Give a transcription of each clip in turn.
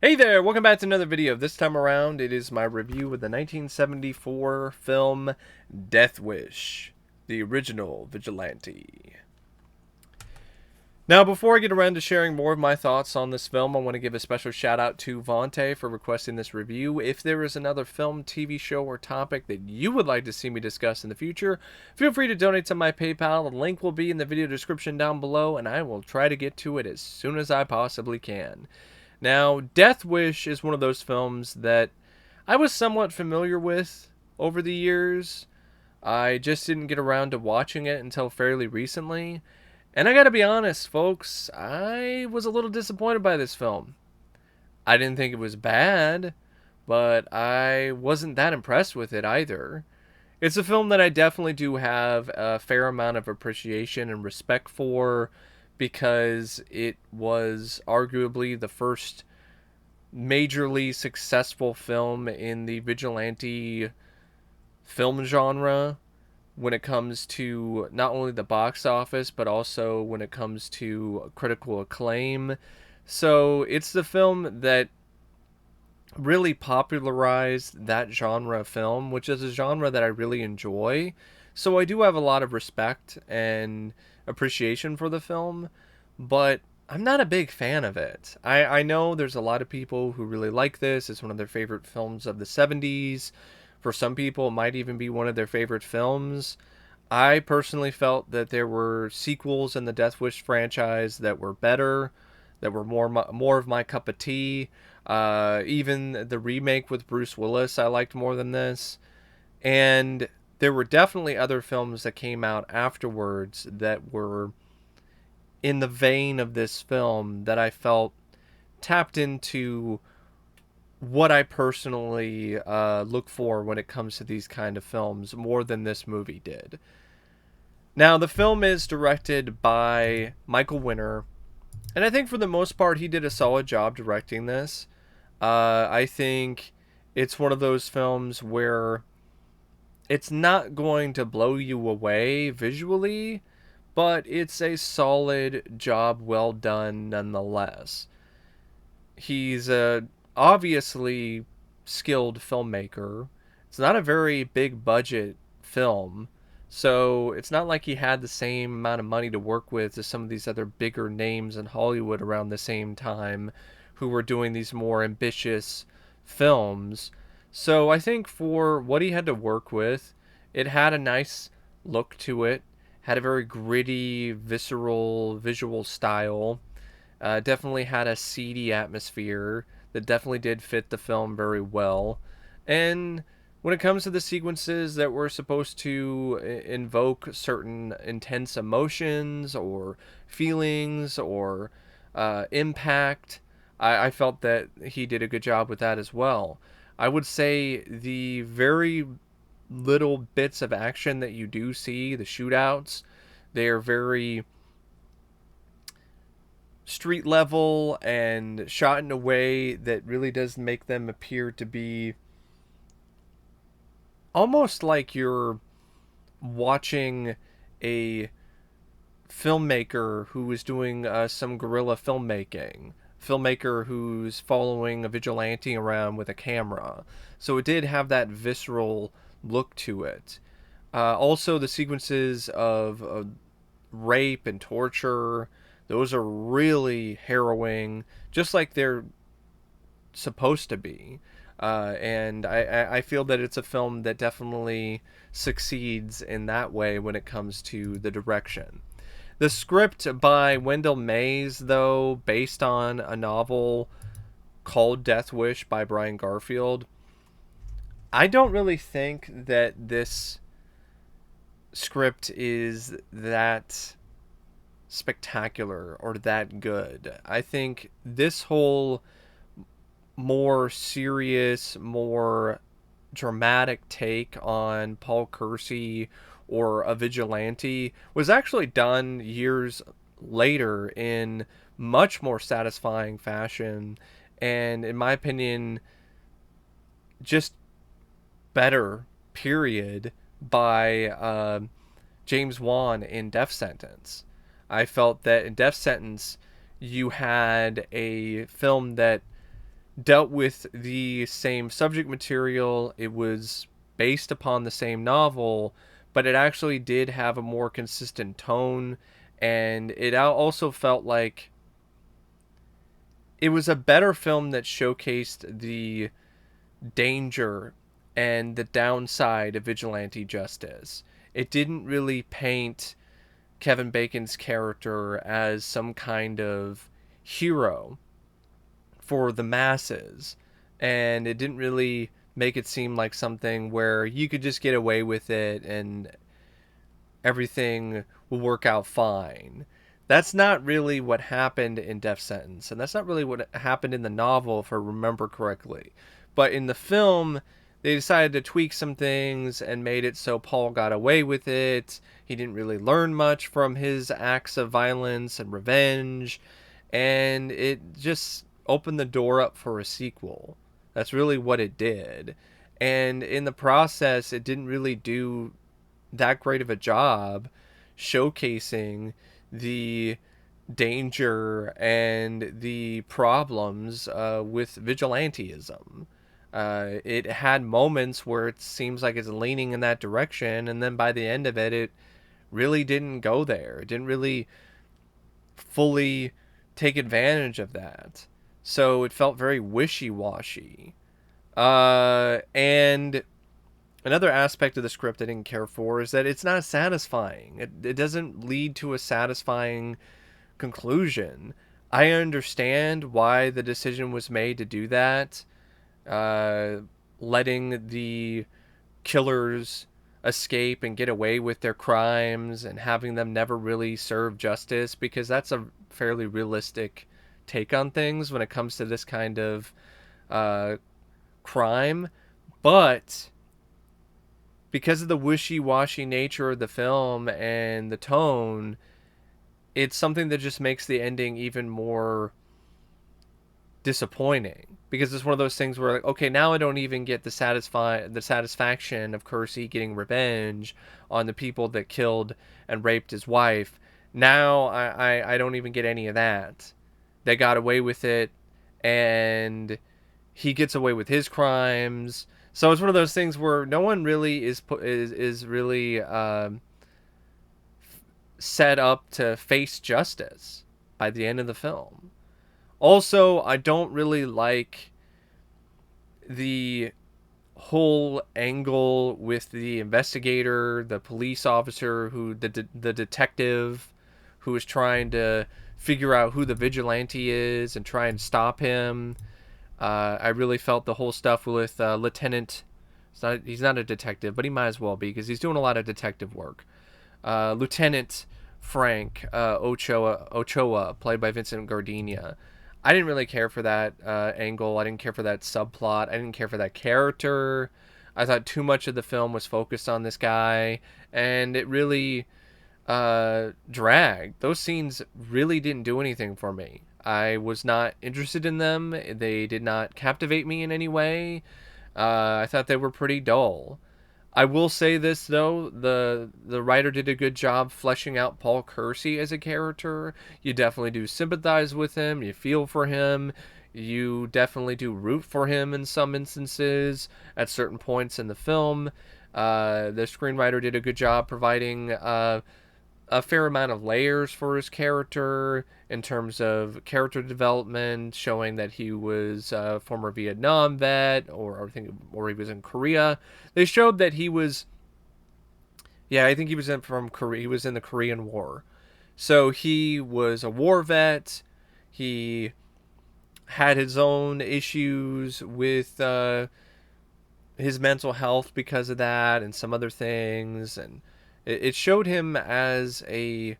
Hey there, welcome back to another video. This time around, it is my review of the 1974 film Death Wish, the original Vigilante. Now, before I get around to sharing more of my thoughts on this film, I want to give a special shout out to Vante for requesting this review. If there is another film, TV show, or topic that you would like to see me discuss in the future, feel free to donate to my PayPal. The link will be in the video description down below, and I will try to get to it as soon as I possibly can. Now, Death Wish is one of those films that I was somewhat familiar with over the years. I just didn't get around to watching it until fairly recently. And I gotta be honest, folks, I was a little disappointed by this film. I didn't think it was bad, but I wasn't that impressed with it either. It's a film that I definitely do have a fair amount of appreciation and respect for because it was arguably the first majorly successful film in the vigilante film genre when it comes to not only the box office but also when it comes to critical acclaim. So it's the film that really popularized that genre of film, which is a genre that I really enjoy. So I do have a lot of respect and appreciation for the film, but I'm not a big fan of it. I know there's a lot of people who really like this. It's one of their favorite films of the 70s. For some people, it might even be one of their favorite films. I personally felt that there were sequels in the Death Wish franchise that were better, that were more of my cup of tea. Even the remake with Bruce Willis, I liked more than this. And there were definitely other films that came out afterwards that were in the vein of this film that I felt tapped into what I personally look for when it comes to these kind of films more than this movie did. Now, the film is directed by Michael Winner, and I think for the most part he did a solid job directing this. I think it's one of those films where it's not going to blow you away visually, but it's a solid job well done nonetheless. He's a obviously skilled filmmaker. It's not a very big budget film, so it's not like he had the same amount of money to work with as some of these other bigger names in Hollywood around the same time who were doing these more ambitious films. So I think for what he had to work with, it had a nice look to it, had a very gritty, visceral visual style. Definitely had a seedy atmosphere that definitely did fit the film very well. And when it comes to the sequences that were supposed to invoke certain intense emotions or feelings or impact, I felt that he did a good job with that as well. I would say the very little bits of action that you do see, the shootouts, they are very street level and shot in a way that really does make them appear to be almost like you're watching a filmmaker who is doing some guerrilla filmmaker who's following a vigilante around with a camera. So it did have that visceral look to it. Also, the sequences of rape and torture, those are really harrowing, just like they're supposed to be. And I feel that it's a film that definitely succeeds in that way when it comes to the direction. The script by Wendell Mays, though, based on a novel called Death Wish by Brian Garfield, I don't really think that this script is that spectacular or that good. I think this whole more serious, more dramatic take on Paul Kersey or a vigilante was actually done years later in much more satisfying fashion and, in my opinion, just better, period, by James Wan in Death Sentence. I felt that in Death Sentence, you had a film that dealt with the same subject material. It was based upon the same novel, but it actually did have a more consistent tone, and it also felt like it was a better film that showcased the danger and the downside of vigilante justice. It didn't really paint Kevin Bacon's character as some kind of hero for the masses, and it didn't really make it seem like something where you could just get away with it and everything will work out fine. That's not really what happened in Death Sentence, and that's not really what happened in the novel, if I remember correctly. But in the film, they decided to tweak some things and made it so Paul got away with it. He didn't really learn much from his acts of violence and revenge, and it just opened the door up for a sequel. That's really what it did. And in the process, it didn't really do that great of a job showcasing the danger and the problems with vigilantism. It had moments where it seems like it's leaning in that direction, and then by the end of it, it really didn't go there. It didn't really fully take advantage of that. So it felt very wishy-washy. And another aspect of the script I didn't care for is that it's not satisfying. It doesn't lead to a satisfying conclusion. I understand why the decision was made to do that, letting the killers escape and get away with their crimes and having them never really serve justice, because that's a fairly realistic take on things when it comes to this kind of crime. But because of the wishy-washy nature of the film and the tone, it's something that just makes the ending even more disappointing, because it's one of those things where, like, okay, now I don't even get the satisfaction of Kersey getting revenge on the people that killed and raped his wife. Now I don't even get any of that. They got away with it, and he gets away with his crimes. So it's one of those things where no one really is really set up to face justice by the end of the film. Also, I don't really like the whole angle with the investigator, the police officer, the detective who is trying to figure out who the vigilante is and try and stop him. I really felt the whole stuff with Lieutenant. He's not a detective, but he might as well be, because he's doing a lot of detective work. Lieutenant Frank Ochoa, played by Vincent Gardenia. I didn't really care for that angle. I didn't care for that subplot. I didn't care for that character. I thought too much of the film was focused on this guy, and it really dragged. Those scenes really didn't do anything for me. I was not interested in them. They did not captivate me in any way. I thought they were pretty dull. I will say this, though, the writer did a good job fleshing out Paul Kersey as a character. You definitely do sympathize with him, you feel for him, you definitely do root for him in some instances at certain points in the film. The screenwriter did a good job providing a fair amount of layers for his character in terms of character development, showing that he was a former Vietnam vet, or he was in Korea. They showed that he was, I think he was from Korea. He was in the Korean War, so he was a war vet. He had his own issues with his mental health because of that, and some other things, and it showed him as a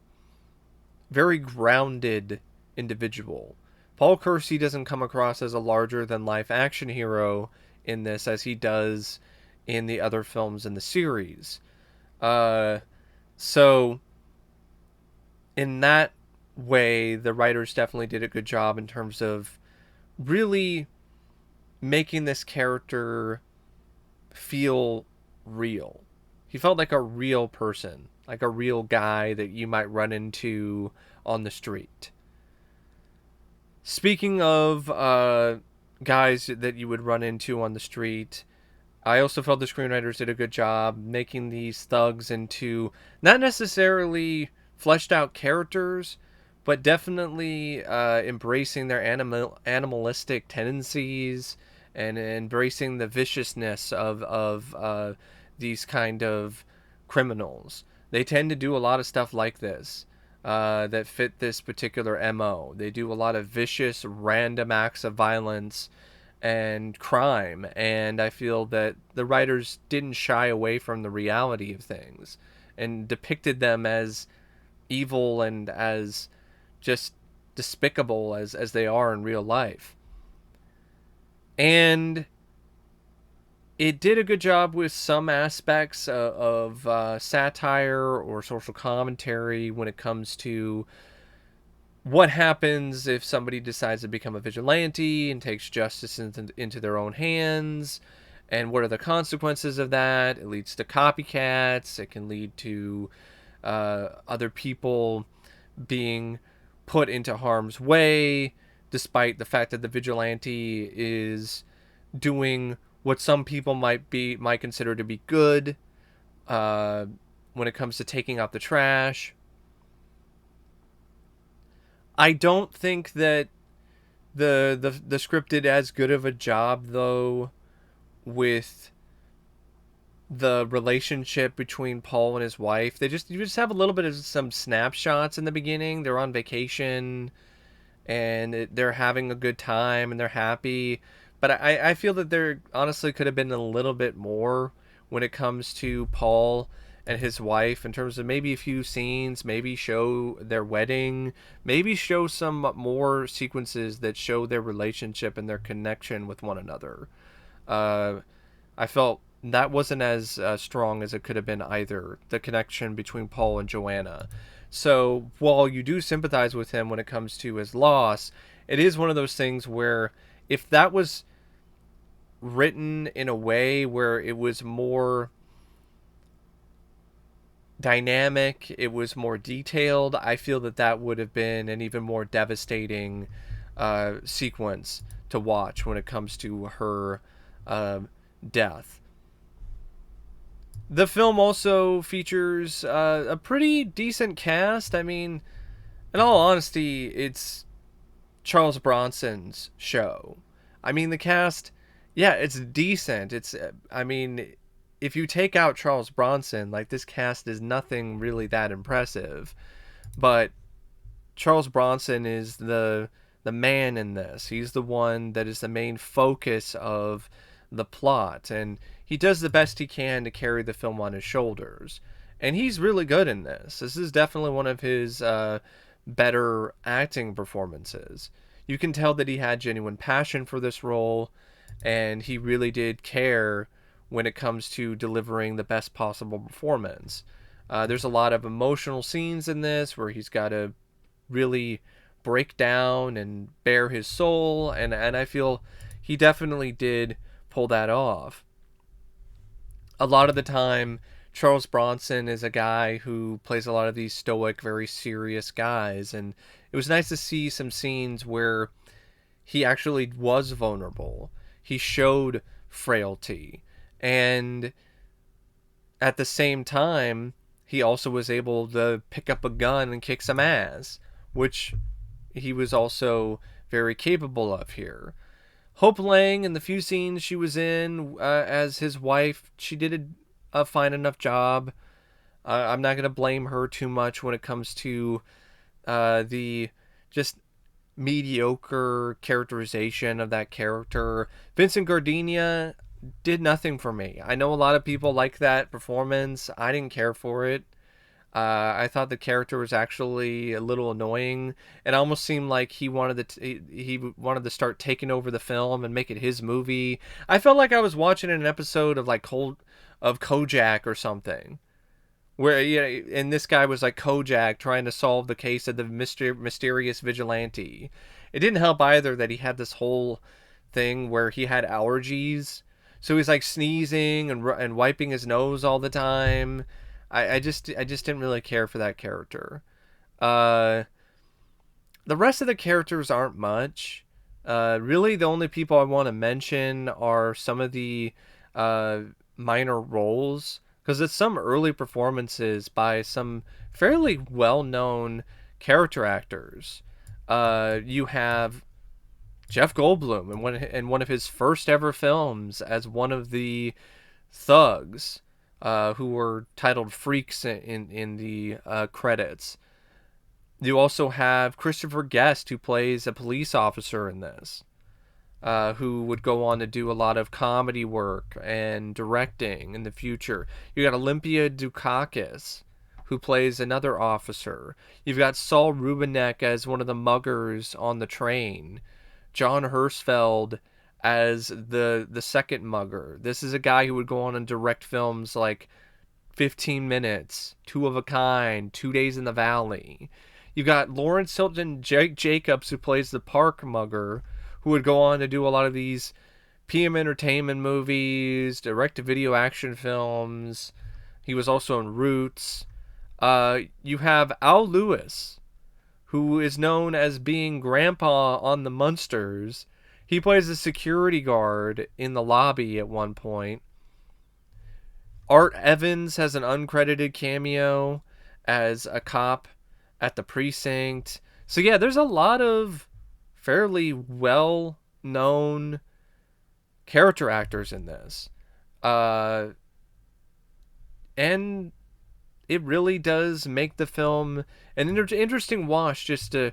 very grounded individual. Paul Kersey doesn't come across as a larger-than-life action hero in this as he does in the other films in the series. So, in that way, the writers definitely did a good job in terms of really making this character feel real. He felt like a real person, like a real guy that you might run into on the street. Speaking of guys that you would run into on the street. I also felt the screenwriters did a good job making these thugs into not necessarily fleshed out characters, but definitely embracing their animalistic tendencies and embracing the viciousness of these kind of criminals. They tend to do a lot of stuff like this that fit this particular MO. They do a lot of vicious, random acts of violence and crime, and I feel that the writers didn't shy away from the reality of things and depicted them as evil and as just despicable as they are in real life. And it did a good job with some aspects of satire or social commentary when it comes to what happens if somebody decides to become a vigilante and takes justice into their own hands, and what are the consequences of that. It leads to copycats. It can lead to other people being put into harm's way, despite the fact that the vigilante is doing what some people might consider to be good uh, when it comes to taking out the trash. I don't think that the script did as good of a job though with the relationship between Paul and his wife. You just have a little bit of some snapshots in the beginning. They're on vacation and they're having a good time and they're happy. But I feel that there honestly could have been a little bit more when it comes to Paul and his wife in terms of maybe a few scenes, maybe show their wedding, maybe show some more sequences that show their relationship and their connection with one another. Uh, I felt that wasn't as strong as it could have been either, the connection between Paul and Joanna. So while you do sympathize with him when it comes to his loss, it is one of those things where if that was written in a way where it was more dynamic, it was more detailed, I feel that that would have been an even more devastating sequence to watch when it comes to her uh, death. The film also features a pretty decent cast. I mean, in all honesty, it's Charles Bronson's show. I mean, the cast, yeah, it's decent. I mean, if you take out Charles Bronson, like this cast is nothing really that impressive. But Charles Bronson is the man in this. He's the one that is the main focus of the plot, and he does the best he can to carry the film on his shoulders. And he's really good in this. This is definitely one of his better acting performances. You can tell that he had genuine passion for this role, and he really did care when it comes to delivering the best possible performance. There's a lot of emotional scenes in this where he's got to really break down and bare his soul, and I feel he definitely did pull that off. A lot of the time, Charles Bronson is a guy who plays a lot of these stoic, very serious guys, and it was nice to see some scenes where he actually was vulnerable. He showed frailty, and at the same time, he also was able to pick up a gun and kick some ass, which he was also very capable of here. Hope Lange, in the few scenes she was in as his wife, she did a fine enough job. I'm not going to blame her too much when it comes to the just mediocre characterization of that character. Vincent Gardenia did nothing for me. I know a lot of people like that performance. I didn't care for it. I thought the character was actually a little annoying. It almost seemed like he wanted to start taking over the film and make it his movie. I felt like I was watching an episode of of Kojak or something, where and this guy was like Kojak trying to solve the case of the mysterious vigilante. It didn't help either that he had this whole thing where he had allergies, so he's like sneezing and wiping his nose all the time. I just didn't really care for that character. The rest of the characters aren't much. Really, the only people I want to mention are some of the uh, minor roles, because it's some early performances by some fairly well-known character actors. You have Jeff Goldblum in one of his first ever films as one of the thugs, who were titled freaks in the credits. You also have Christopher Guest, who plays a police officer in this, who would go on to do a lot of comedy work and directing in the future. You got Olympia Dukakis, who plays another officer. You've got Saul Rubinek as one of the muggers on the train. John Hirschfeld as the second mugger. This is a guy who would go on and direct films like 15 Minutes, Two of a Kind, 2 Days in the Valley. You got Lawrence Hilton Jacobs, who plays the park mugger, who would go on to do a lot of these PM Entertainment movies, direct-to-video action films. He was also in Roots. You have Al Lewis, who is known as being Grandpa on the Munsters. He plays a security guard in the lobby at one point. Art Evans has an uncredited cameo as a cop at the precinct. So yeah, there's a lot of fairly well-known character actors in this. And it really does make the film an interesting watch, just to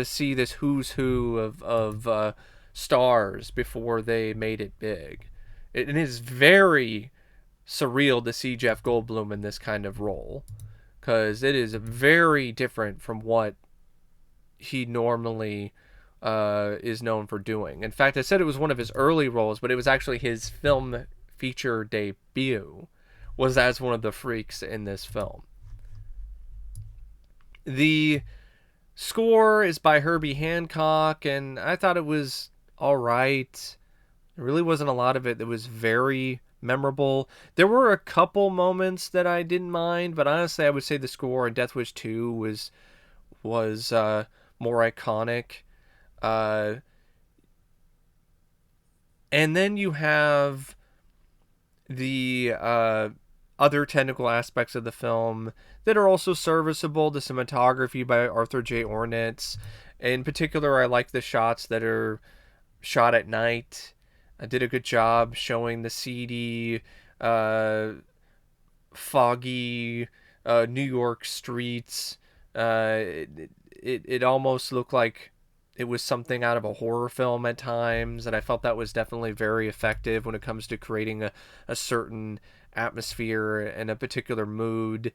see this who's who of stars before they made it big. It is very surreal to see Jeff Goldblum in this kind of role, because it is very different from what he normally is known for doing. In fact, I said it was one of his early roles, but it was actually his film feature debut, was as one of the freaks in this film. The score is by Herbie Hancock, and I thought it was alright. There really wasn't a lot of it that was very memorable. There were a couple moments that I didn't mind, but honestly I would say the score in Death Wish 2 was more iconic. And then you have the other technical aspects of the film that are also serviceable. The cinematography by Arthur J. Ornitz. In particular, I like the shots that are shot at night. I did a good job showing the seedy, foggy New York streets. It almost looked like it was something out of a horror film at times, and I felt that was definitely very effective when it comes to creating a certain atmosphere and a particular mood.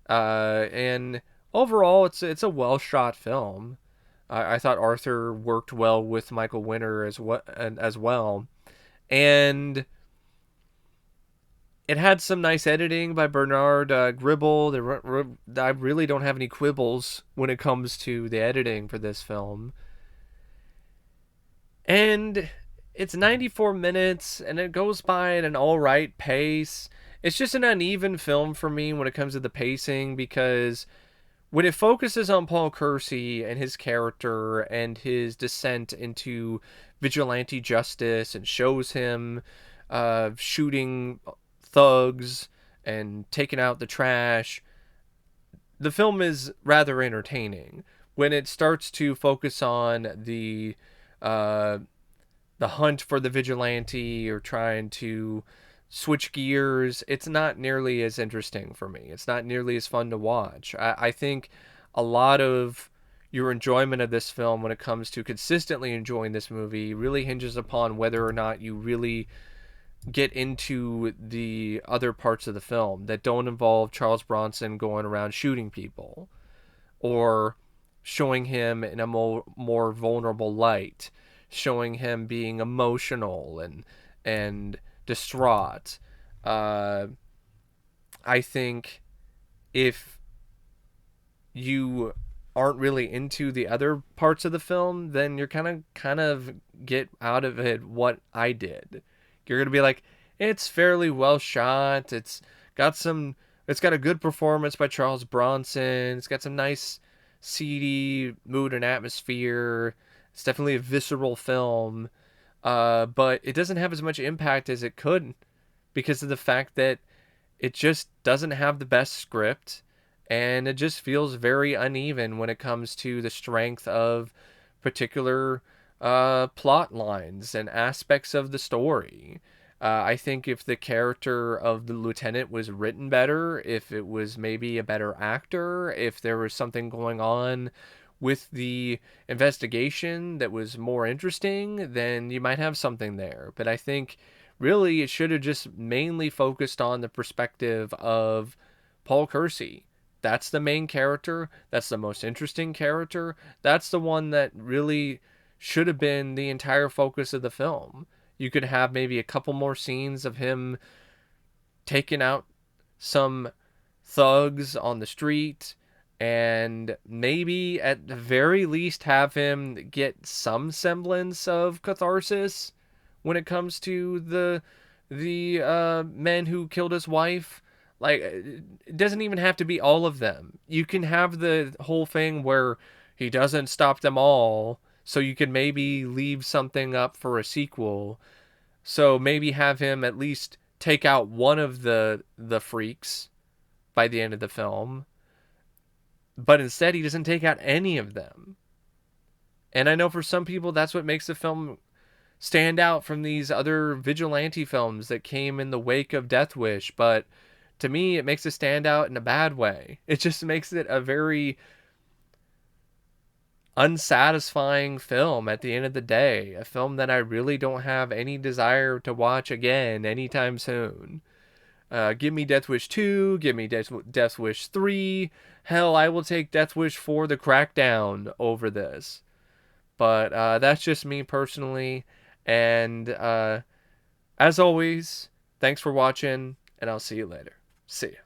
And overall, it's a well shot film. I thought Arthur worked well with Michael Winner as well, and it had some nice editing by Bernard Gribble. I really don't have any quibbles when it comes to the editing for this film. And it's 94 minutes, and it goes by at an alright pace. It's just an uneven film for me when it comes to the pacing, because when it focuses on Paul Kersey and his character and his descent into vigilante justice and shows him shooting thugs and taking out the trash, the film is rather entertaining. When it starts to focus on the hunt for the vigilante or trying to switch gears, it's not nearly as interesting for me. It's not nearly as fun to watch. I think a lot of your enjoyment of this film, when it comes to consistently enjoying this movie, really hinges upon whether or not you really get into the other parts of the film that don't involve Charles Bronson going around shooting people or showing him in a more vulnerable light, showing him being emotional and distraught. I think if you aren't really into the other parts of the film, then you're kind of get out of it what I did. You're gonna be like, it's fairly well shot. It's got a good performance by Charles Bronson. It's got some nice seedy mood and atmosphere. It's definitely a visceral film, but it doesn't have as much impact as it could because of the fact that it just doesn't have the best script, and it just feels very uneven when it comes to the strength of particular plot lines and aspects of the story. I think if the character of the lieutenant was written better, if it was maybe a better actor, if there was something going on with the investigation that was more interesting, then you might have something there. But I think really it should have just mainly focused on the perspective of Paul Kersey. That's the main character. That's the most interesting character. That's the one that really should have been the entire focus of the film. You could have maybe a couple more scenes of him taking out some thugs on the street, and maybe at the very least have him get some semblance of catharsis when it comes to the men who killed his wife. Like, it doesn't even have to be all of them. You can have the whole thing where he doesn't stop them all, so you can maybe leave something up for a sequel. So maybe have him at least take out one of the freaks by the end of the film, but instead he doesn't take out any of them. And I know for some people that's what makes the film stand out from these other vigilante films that came in the wake of Death Wish, but to me it makes it stand out in a bad way. It just makes it a very unsatisfying film at the end of the day, a film that I really don't have any desire to watch again anytime soon. Give me Death Wish 2, give me Death Wish 3. Hell, I will take Death Wish 4 The Crackdown over this. But that's just me personally. And as always, thanks for watching, and I'll see you later. See ya.